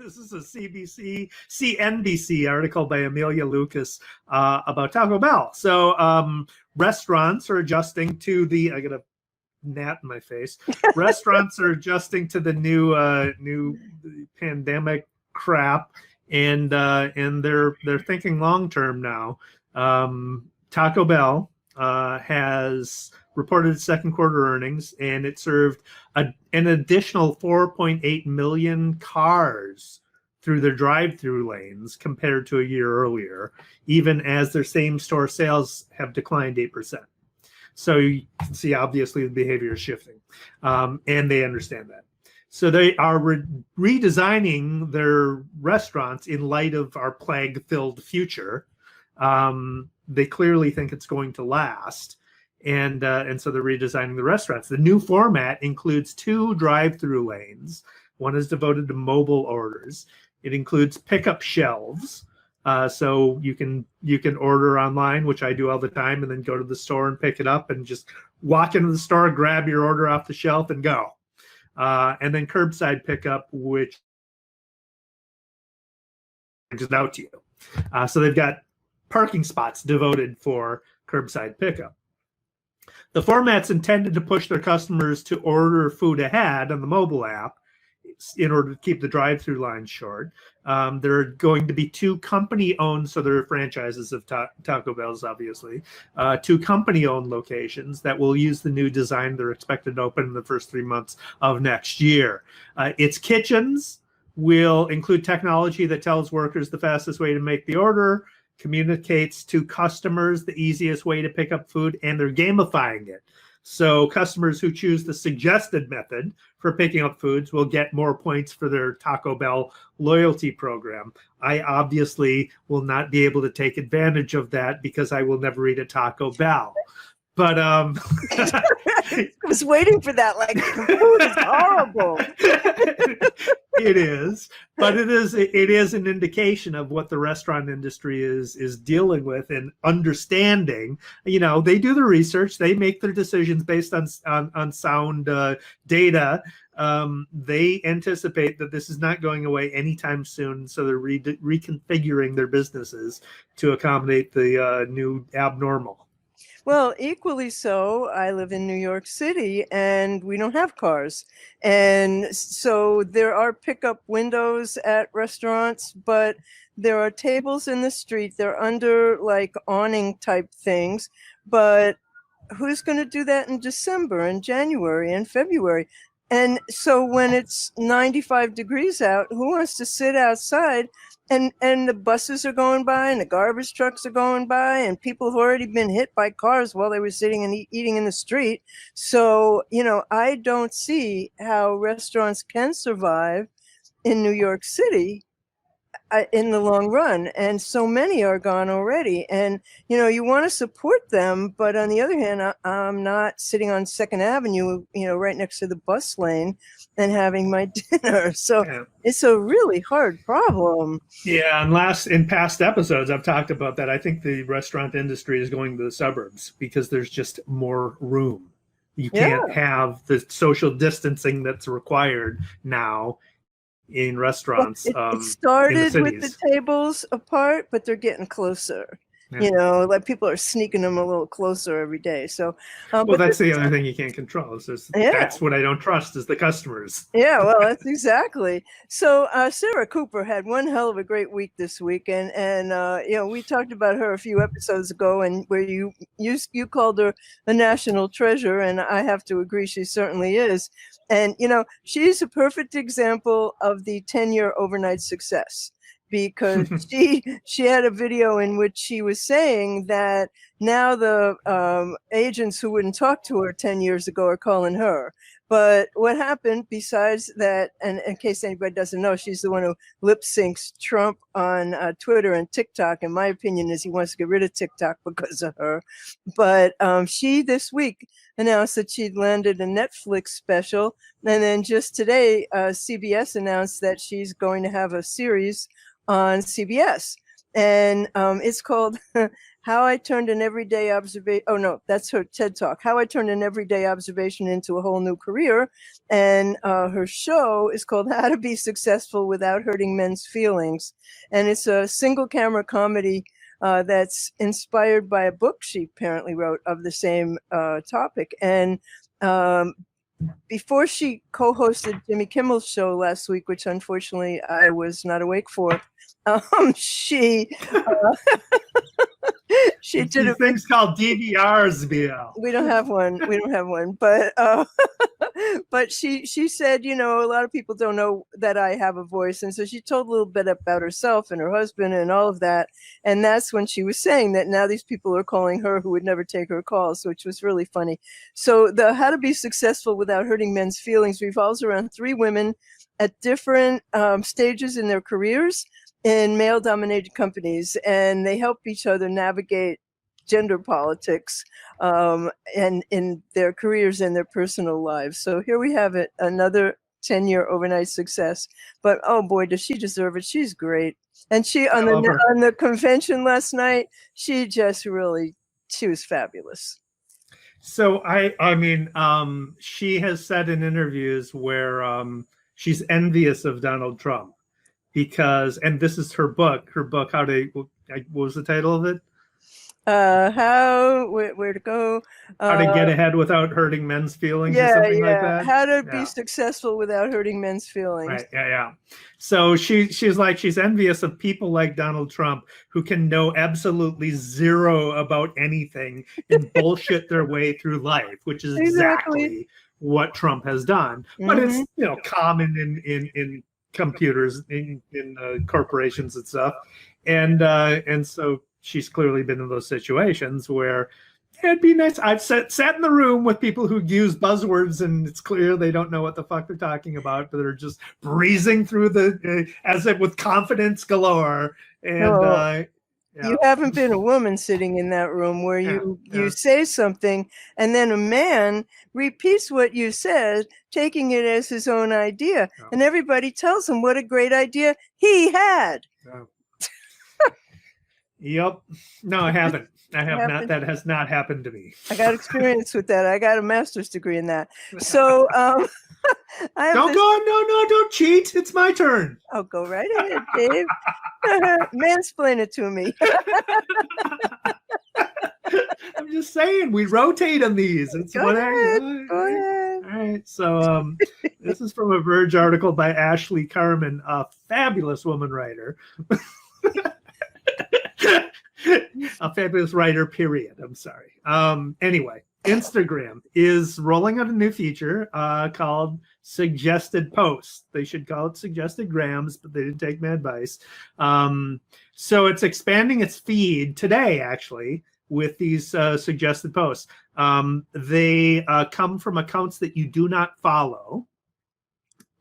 This is a CNBC article by Amelia Lucas about Taco Bell. So restaurants are adjusting to I got a gnat in my face. Restaurants are adjusting to the new pandemic crap, and they're thinking long term now. Taco Bell has reported second quarter earnings, and it served an additional 4.8 million cars through their drive-through lanes compared to a year earlier, even as their same-store sales have declined 8%. So you can see, obviously, the behavior is shifting, and they understand that. So they are redesigning their restaurants in light of our plague-filled future. They clearly think it's going to last. And so they're redesigning the restaurants. The new format includes 2 drive-through lanes. One is devoted to mobile orders. It includes pickup shelves, so you can order online, which I do all the time, and then go to the store and pick it up, and just walk into the store, grab your order off the shelf, and go. And then curbside pickup, which is out to you. So they've got parking spots devoted for curbside pickup. The format's intended to push their customers to order food ahead on the mobile app in order to keep the drive-through lines short. There are going to be 2 company-owned, so there are franchises of Taco Bell's, obviously, 2 company-owned locations that will use the new design. They're expected to open in the first 3 months of next year. Its kitchens will include technology that tells workers the fastest way to make the order, communicates to customers the easiest way to pick up food, and they're gamifying it. So customers who choose the suggested method for picking up foods will get more points for their Taco Bell loyalty program. I obviously will not be able to take advantage of that because I will never eat a Taco Bell. But I was waiting for that. Like, food is horrible. It is, but it is an indication of what the restaurant industry is dealing with and understanding. You know, they do the research, they make their decisions based on sound data. They anticipate that this is not going away anytime soon, so they're reconfiguring their businesses to accommodate the new abnormal. Well, equally so, I live in New York City and we don't have cars. And so there are pickup windows at restaurants, but there are tables in the street. They're under like awning type things. But who's going to do that in December and January and February? And so when it's 95 degrees out, who wants to sit outside? And the buses are going by and the garbage trucks are going by and people have already been hit by cars while they were sitting and eating in the street. So, you know, I don't see how restaurants can survive in New York City in the long run. And so many are gone already. And, you know, you want to support them. But on the other hand, I'm not sitting on 2nd Avenue, you know, right next to the bus lane and having my dinner. So yeah. It's a really hard problem. Yeah. And in past episodes, I've talked about that. I think the restaurant industry is going to the suburbs because there's just more room. You can't have the social distancing that's required now in restaurants. It started with the tables apart, but they're getting closer. Yeah. You know, like people are sneaking them a little closer every day. So, well, that's the other thing you can't control. That's what I don't trust is the customers. Yeah, well, that's exactly. So, Sara Cooper had one hell of a great week this week, and you know, we talked about her a few episodes ago, and where you called her a national treasure, and I have to agree, she certainly is. And you know, she's a perfect example of the 10-year overnight success. Because she had a video in which she was saying that now the agents who wouldn't talk to her 10 years ago are calling her. But what happened besides that, and in case anybody doesn't know, she's the one who lip syncs Trump on Twitter and TikTok. And my opinion is he wants to get rid of TikTok because of her. But she this week announced that she'd landed a Netflix special. And then just today, CBS announced that she's going to have a series on CBS. And it's called How I Turned an Everyday Observation. Oh, no, that's her TED Talk. How I Turned an Everyday Observation into a Whole New Career. And her show is called How to Be Successful Without Hurting Men's Feelings. And it's a single camera comedy that's inspired by a book she apparently wrote of the same topic. And before she co-hosted Jimmy Kimmel's show last week, which unfortunately I was not awake for, she did These things called DVRs, BL. We don't have one. We don't have one. But but she said, you know, a lot of people don't know that I have a voice, and so she told a little bit about herself and her husband and all of that. And that's when she was saying that now these people are calling her who would never take her calls, which was really funny. So the How to Be Successful Without Hurting Men's Feelings revolves around three women at different stages in their careers in male-dominated companies, and they help each other navigate gender politics and in their careers and their personal lives. So here we have it, another 10-year overnight success. But oh boy, does she deserve it. She's great. And she on the convention last night, she was fabulous. So I mean, she has said in interviews where she's envious of Donald Trump because, and this is her book, what was the title of it? Where to go? How to get ahead without hurting men's feelings, or something like that. How to be successful without hurting men's feelings. Right. Yeah. So she's envious of people like Donald Trump who can know absolutely zero about anything and bullshit their way through life, which is exactly what Trump has done. But it's common in computers, in corporations and stuff, and so she's clearly been in those situations where it'd be nice. I've sat in the room with people who use buzzwords and it's clear they don't know what the fuck they're talking about, but they're just breezing through as if with confidence galore. And you haven't been a woman sitting in that room where you say something and then a man repeats what you said, taking it as his own idea. And everybody tells him what a great idea he had. Yep. No, I haven't. I have not. That has not happened to me. I got experience with that. I got a master's degree in that. So don't cheat. It's my turn. Oh, go right ahead, Dave. Mansplain it to me. I'm just saying, we rotate on these. It's go ahead. Go ahead. All right. So this is from a Verge article by Ashley Carmen, a fabulous woman writer. A fabulous writer, period. I'm sorry. Anyway, Instagram is rolling out a new feature called suggested posts. They should call it suggested grams, but they didn't take my advice. So it's expanding its feed today, actually, with these suggested posts. They come from accounts that you do not follow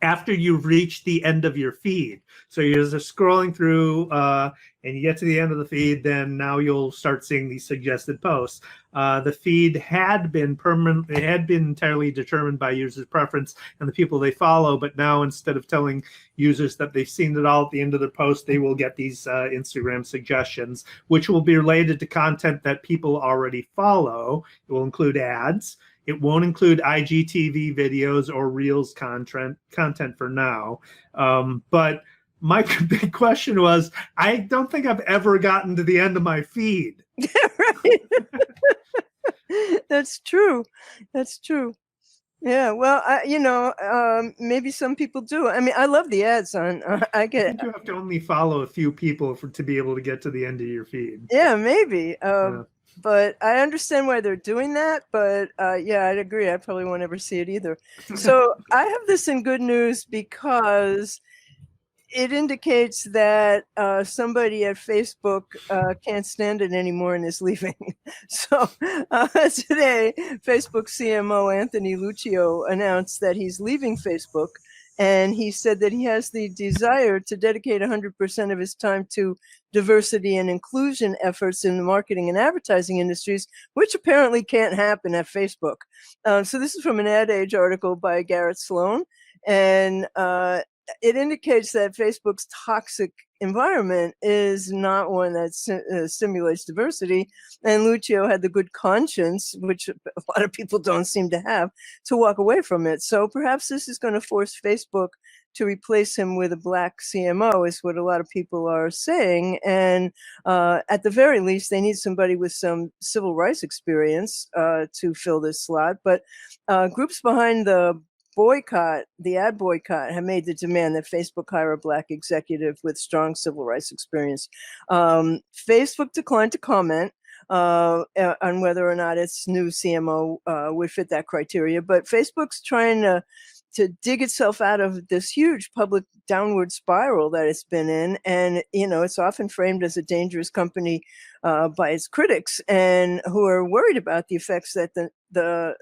after you've reached the end of your feed. So you're just scrolling through and you get to the end of the feed, then now you'll start seeing these suggested posts. The feed had been entirely determined by users' preference and the people they follow, but now instead of telling users that they've seen it all at the end of the post, they will get these Instagram suggestions, which will be related to content that people already follow. It will include ads. It won't include IGTV videos or Reels content for now. But my big question was, I don't think I've ever gotten to the end of my feed. Right. That's true. That's true. Yeah, well, maybe some people do. I mean, I love the ads on. I think you have to only follow a few people to be able to get to the end of your feed. Yeah, maybe. But I understand why they're doing that. But I'd agree. I probably won't ever see it either. So I have this in good news because it indicates that somebody at Facebook can't stand it anymore and is leaving. So today, Facebook CMO Anthony Lucio announced that he's leaving Facebook. And he said that he has the desire to dedicate 100% of his time to diversity and inclusion efforts in the marketing and advertising industries, which apparently can't happen at Facebook. So this is from an Ad Age article by Garrett Sloan. And it indicates that Facebook's toxic environment is not one that stimulates diversity. And Lucio had the good conscience, which a lot of people don't seem to have, to walk away from it. So perhaps this is going to force Facebook to replace him with a black CMO, is what a lot of people are saying. And at the very least, they need somebody with some civil rights experience to fill this slot. But groups behind the ad boycott, have made the demand that Facebook hire a black executive with strong civil rights experience. Facebook declined to comment on whether or not its new CMO would fit that criteria, but Facebook's trying to dig itself out of this huge public downward spiral that it's been in. And, it's often framed as a dangerous company by its critics, and who are worried about the effects that the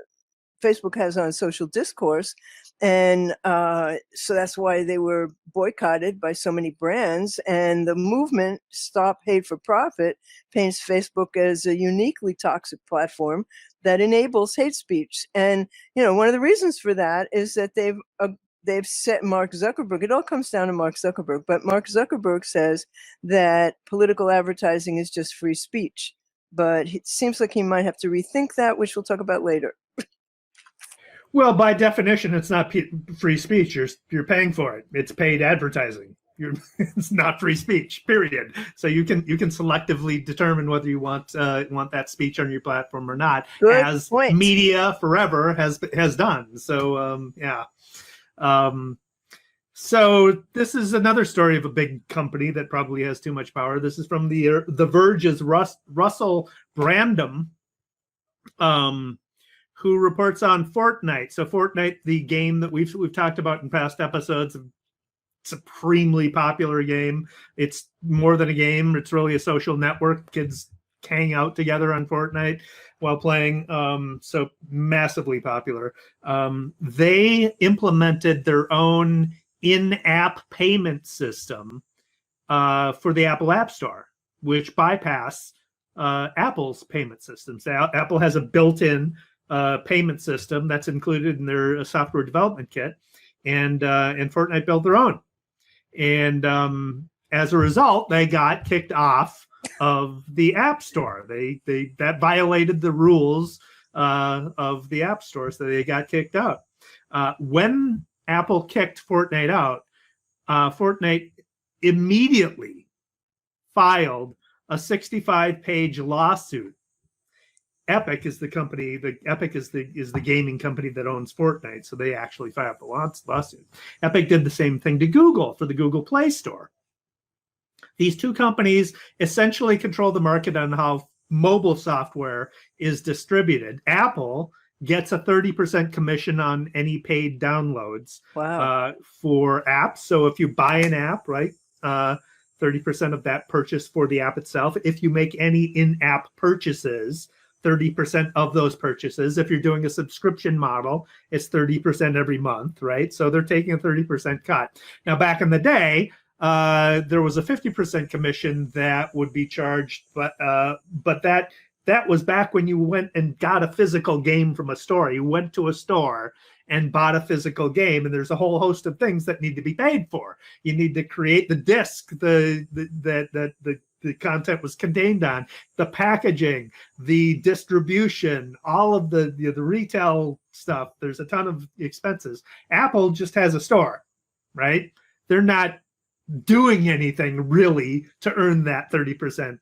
Facebook has on social discourse. And so that's why they were boycotted by so many brands. And the movement Stop Hate for Profit paints Facebook as a uniquely toxic platform that enables hate speech. And, one of the reasons for that is that they've set Mark Zuckerberg. It all comes down to Mark Zuckerberg. But Mark Zuckerberg says that political advertising is just free speech. But it seems like he might have to rethink that, which we'll talk about later. Well, by definition, it's not free speech. You're paying for it. It's paid advertising. It's not free speech, period. So you can selectively determine whether you want that speech on your platform or not, Good as point. media forever has done. So yeah. So this is another story of a big company that probably has too much power. This is from the Verge's Russell Brandom, who reports on Fortnite. So Fortnite, the game that we've talked about in past episodes, a supremely popular game. It's more than a game. It's really a social network. Kids hang out together on Fortnite while playing. So massively popular. They implemented their own in-app payment system for the Apple App Store, which bypass Apple's payment systems. Apple has a built-in payment system that's included in their software development kit, and Fortnite built their own. And as a result, they got kicked off of the App Store. That violated the rules of the App Store, so they got kicked out. When Apple kicked Fortnite out, Fortnite immediately filed a 65-page lawsuit. Epic is the company. Epic is the gaming company that owns Fortnite, so they actually filed the lawsuit. Epic did the same thing to Google for the Google Play Store. These two companies essentially control the market on how mobile software is distributed. Apple gets a 30% commission on any paid downloads. Wow. For apps. So if you buy an app, right, 30% of that purchase for the app itself. If you make any in-app purchases, 30% of those purchases. If you're doing a subscription model, it's 30% every month, right? So they're taking a 30% cut. Now, back in the day, there was a 50% commission that would be charged, but that was back when you went and got a physical game from a store. You went to a store and bought a physical game, and there's a whole host of things that need to be paid for. You need to create the disc that the content was contained on, the packaging, the distribution, all of the retail stuff. There's a ton of expenses. Apple just has a store, right? They're not doing anything really to earn that 30%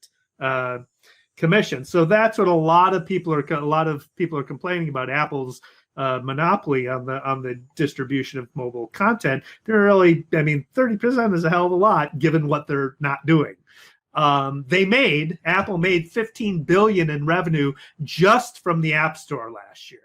commission. So that's what a lot of people are complaining about, Apple's monopoly on the distribution of mobile content. They're really, 30% is a hell of a lot given what they're not doing. Apple made $15 billion in revenue just from the App Store last year.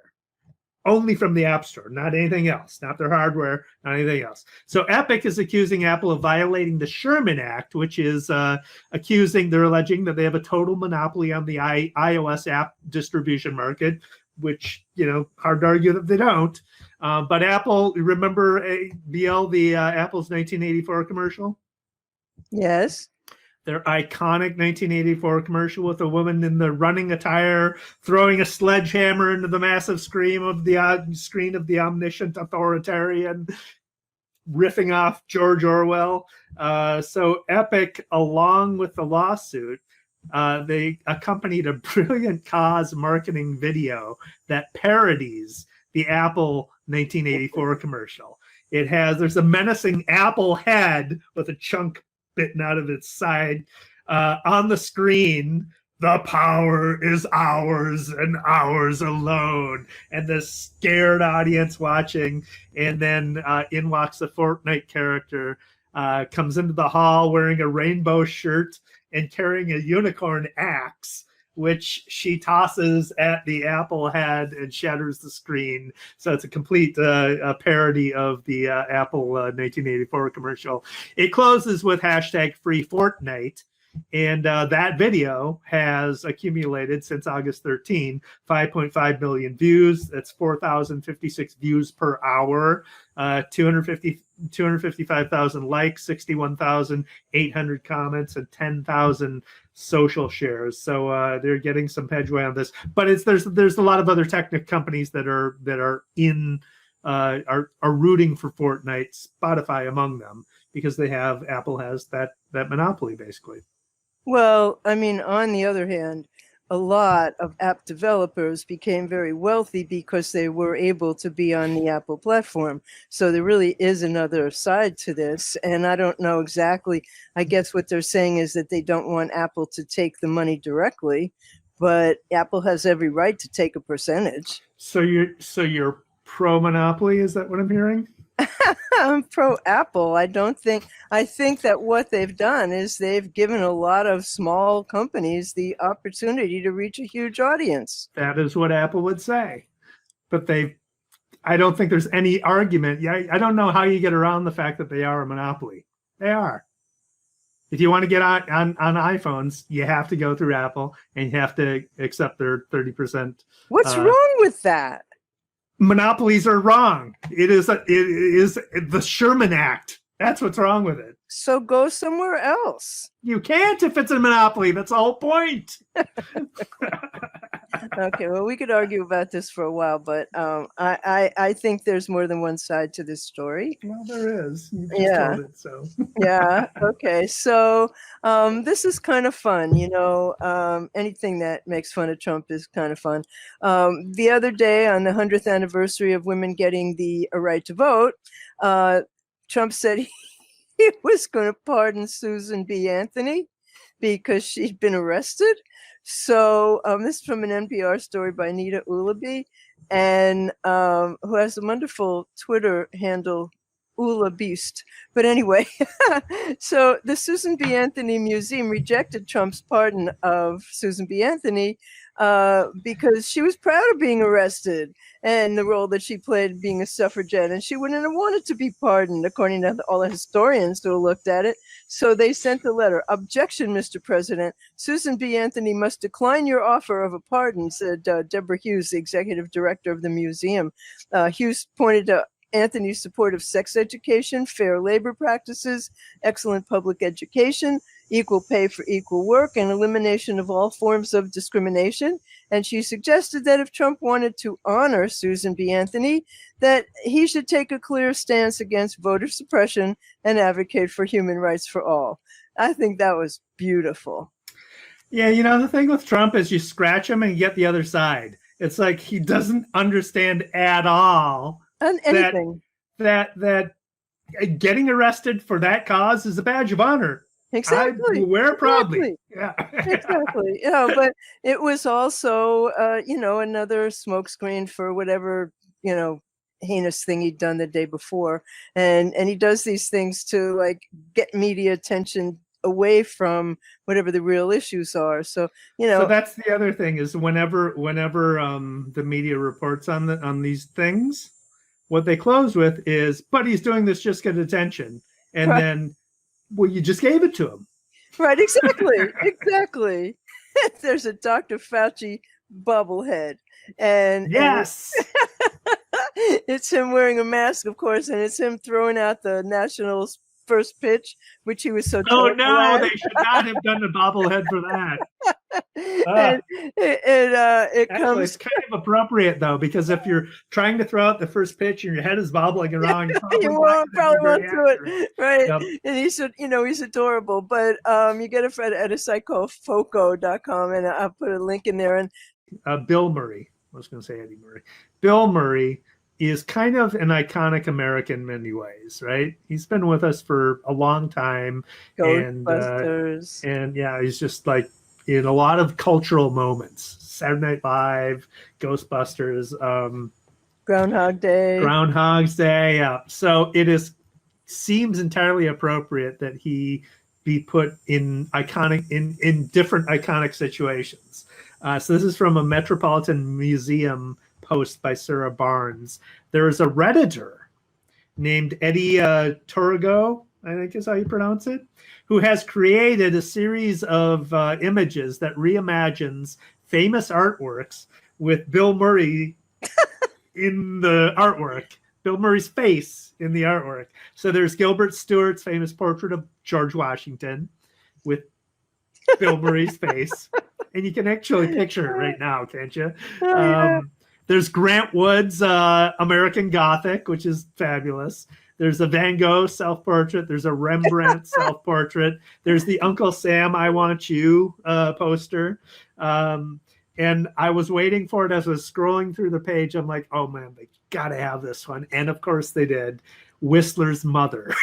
Only from the App Store, not anything else, not their hardware, not anything else. So Epic is accusing Apple of violating the Sherman Act, which is they're alleging that they have a total monopoly on the iOS app distribution market, which, hard to argue that they don't. But Apple, remember BL, Apple's 1984 commercial? Yes. Their iconic 1984 commercial with a woman in the running attire throwing a sledgehammer into the massive screen of the omniscient authoritarian. riffing off George Orwell. So Epic, along with the lawsuit, they accompanied a brilliant cause marketing video that parodies the Apple 1984 commercial. There's a menacing Apple head with a chunk bitten out of its side on the screen. The power is ours and ours alone. And the scared audience watching. And then in walks the Fortnite character, comes into the hall wearing a rainbow shirt and carrying a unicorn axe, which she tosses at the Apple head and shatters the screen. So it's a complete parody of the Apple 1984 commercial. It closes with hashtag free Fortnite. And that video has accumulated since August 13, 5.5 million views. That's 4,056 views per hour, 255,000 likes, 61,800 comments, and 10,000 social shares. So they're getting some headway on this. But there's a lot of other tech companies that are rooting for Fortnite, Spotify among them, because Apple has that monopoly basically. Well, I mean, on the other hand, a lot of app developers became very wealthy because they were able to be on the Apple platform. So there really is another side to this. And I don't know exactly. I guess what they're saying is that they don't want Apple to take the money directly, but Apple has every right to take a percentage. So you're pro monopoly? Is that what I'm hearing? I'm pro Apple. I think that what they've done is they've given a lot of small companies the opportunity to reach a huge audience. That is what Apple would say. But I don't think there's any argument. Yeah, I don't know how you get around the fact that they are a monopoly. They are. If you want to get on iPhones, you have to go through Apple and you have to accept their 30%. What's wrong with that? Monopolies are wrong. It is the Sherman Act. That's what's wrong with it. So go somewhere else. You can't if it's a monopoly. That's the whole point. Okay, well, we could argue about this for a while, but I think there's more than one side to this story. Well, there is. You just told it, so. Yeah. Okay. So this is kind of fun. Anything that makes fun of Trump is kind of fun. The other day, on the 100th anniversary of women getting the right to vote, Trump said he was going to pardon Susan B. Anthony because she'd been arrested. So this is from an NPR story by Nita Ulaby, and who has a wonderful Twitter handle, Ula Beast. But anyway, so the Susan B. Anthony Museum rejected Trump's pardon of Susan B. Anthony because she was proud of being arrested and the role that she played being a suffragette, and she wouldn't have wanted to be pardoned, according to all the historians who looked at it. So they sent a letter. Objection, Mr. President. Susan B. Anthony must decline your offer of a pardon, said Deborah Hughes, the executive director of the museum. Hughes pointed to Anthony's support of sex education, fair labor practices, excellent public education, equal pay for equal work, and elimination of all forms of discrimination. And she suggested that if Trump wanted to honor Susan B. Anthony, that he should take a clear stance against voter suppression and advocate for human rights for all. I think that was beautiful. Yeah, the thing with Trump is you scratch him and you get the other side. It's like he doesn't understand at all anything that getting arrested for that cause is a badge of honor. Exactly. I wear proudly. Exactly. Yeah. Exactly. But it was also, another smokescreen for whatever, heinous thing he'd done the day before. And he does these things to get media attention away from whatever the real issues are. So that's the other thing is whenever the media reports on these things, what they close with is, but he's doing this just to get attention. And right. Then, well, you just gave it to him. Right, exactly. Exactly. There's a Dr. Fauci bobblehead. And yes. It's him wearing a mask, of course, and it's him throwing out the national first pitch, which he was so Oh terrible no, at. they should not have done the bobblehead for that. And it Actually, comes. it's kind of appropriate though, because if you're trying to throw out the first pitch and your head is bobbling around, you're probably You not probably gonna won't be do very it, right? Yep. And he's adorable. But you get it at a site called foco.com, and I'll put a link in there. And Bill Murray. I was going to say Eddie Murray. Bill Murray is kind of an iconic American in many ways, right? He's been with us for a long time, Ghostbusters, and yeah, he's just like in a lot of cultural moments. Saturday Night Live, Ghostbusters, Groundhog's Day. Yeah. So seems entirely appropriate that he be put in different iconic situations. So this is from a Metropolitan Museum post by Sarah Barnes. There is a Redditor named Eddie Turgo, I think is how you pronounce it, who has created a series of images that reimagines famous artworks with Bill Murray in the artwork, Bill Murray's face in the artwork. So there's Gilbert Stuart's famous portrait of George Washington with Bill Murray's face. And you can actually picture it right now, can't you? There's Grant Wood's American Gothic, which is fabulous. There's a Van Gogh self-portrait. There's a Rembrandt self-portrait. There's the Uncle Sam I Want You poster. And I was waiting for it as I was scrolling through the page. I'm like, oh man, they got to have this one. And of course they did. Whistler's mother.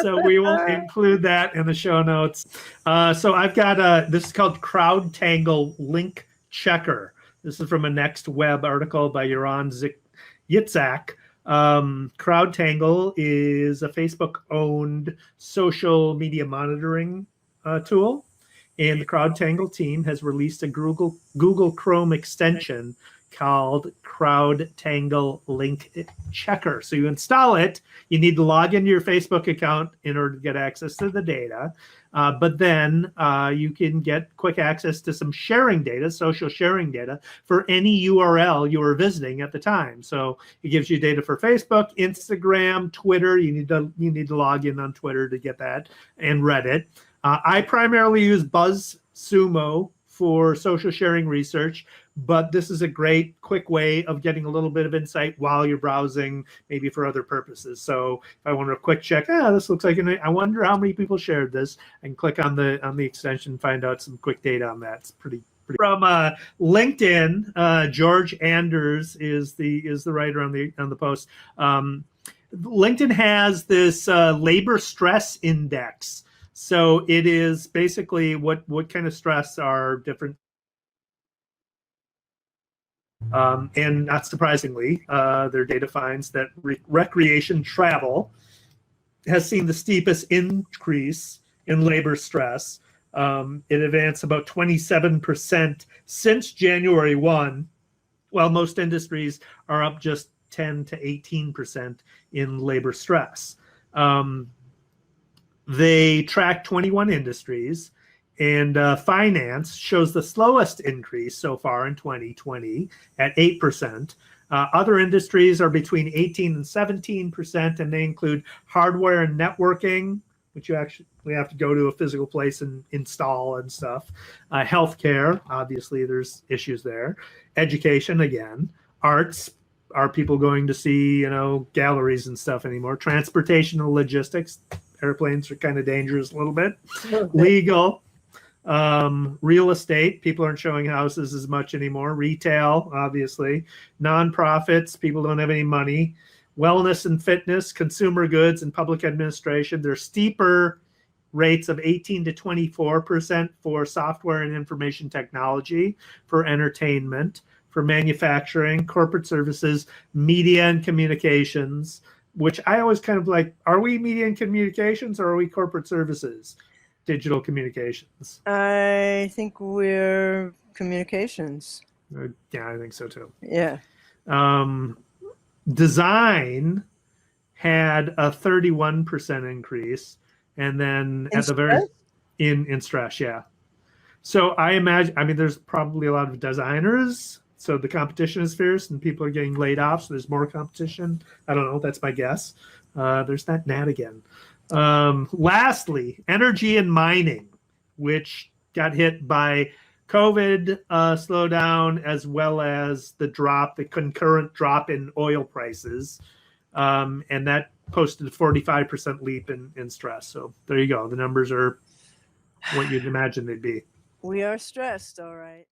So we will include that in the show notes. So I've got this is called CrowdTangle Link Checker. This is from a Next Web article by Yaron Yitzhak. CrowdTangle is a Facebook-owned social media monitoring tool. And the CrowdTangle team has released a Google Chrome extension called CrowdTangle Link Checker. So you install it. You need to log into your Facebook account in order to get access to the data. But then you can get quick access to some sharing data, social sharing data, for any URL you are visiting at the time. So it gives you data for Facebook, Instagram, Twitter. You need to log in on Twitter to get that, and Reddit. I primarily use BuzzSumo for social sharing research, but this is a great quick way of getting a little bit of insight while you're browsing, maybe for other purposes. So if I want a quick check, this looks like I wonder how many people shared this, I can click on the extension and find out some quick data on that. It's pretty. From LinkedIn, George Anders is the writer on the post. LinkedIn has this labor stress index. So it is basically what kind of stress are different. And not surprisingly, their data finds that recreation travel has seen the steepest increase in labor stress. It advanced about 27% since January 1, while most industries are up just 10 to 18% in labor stress. They track 21 industries, and finance shows the slowest increase so far in 2020 at 8%. Other industries are between 18 and 17%, and they include hardware and networking, which we have to go to a physical place and install and stuff. Healthcare, obviously there's issues there. Education, again. Arts, are people going to see, galleries and stuff anymore? Transportation and logistics. Airplanes are kind of dangerous a little bit. Legal, real estate, people aren't showing houses as much anymore. Retail, obviously. Nonprofits, people don't have any money. Wellness and fitness, consumer goods, and public administration. There's steeper rates of 18 to 24% for software and information technology, for entertainment, for manufacturing, corporate services, media and communications, which I always kind of like, are we media and communications or are we corporate services, digital communications? I think we're communications. Yeah, I think so too. Yeah. Design had a 31% increase, and then In at the very in stress, yeah. So I imagine, there's probably a lot of designers. So the competition is fierce and people are getting laid off. So there's more competition. I don't know. That's my guess. There's that gnat again. Lastly, energy and mining, which got hit by COVID slowdown, as well as the concurrent drop in oil prices. And that posted a 45% leap in stress. So there you go. The numbers are what you'd imagine they'd be. We are stressed, all right.